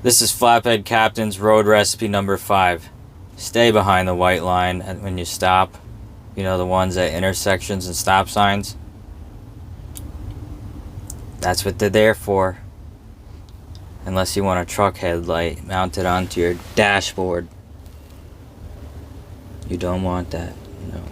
This is Flatbed Captain's road recipe number 5. Stay behind the white line when you stop. You know, the ones at intersections and stop signs. That's what they're there for. Unless you want a truck headlight mounted onto your dashboard. You don't want that, you know.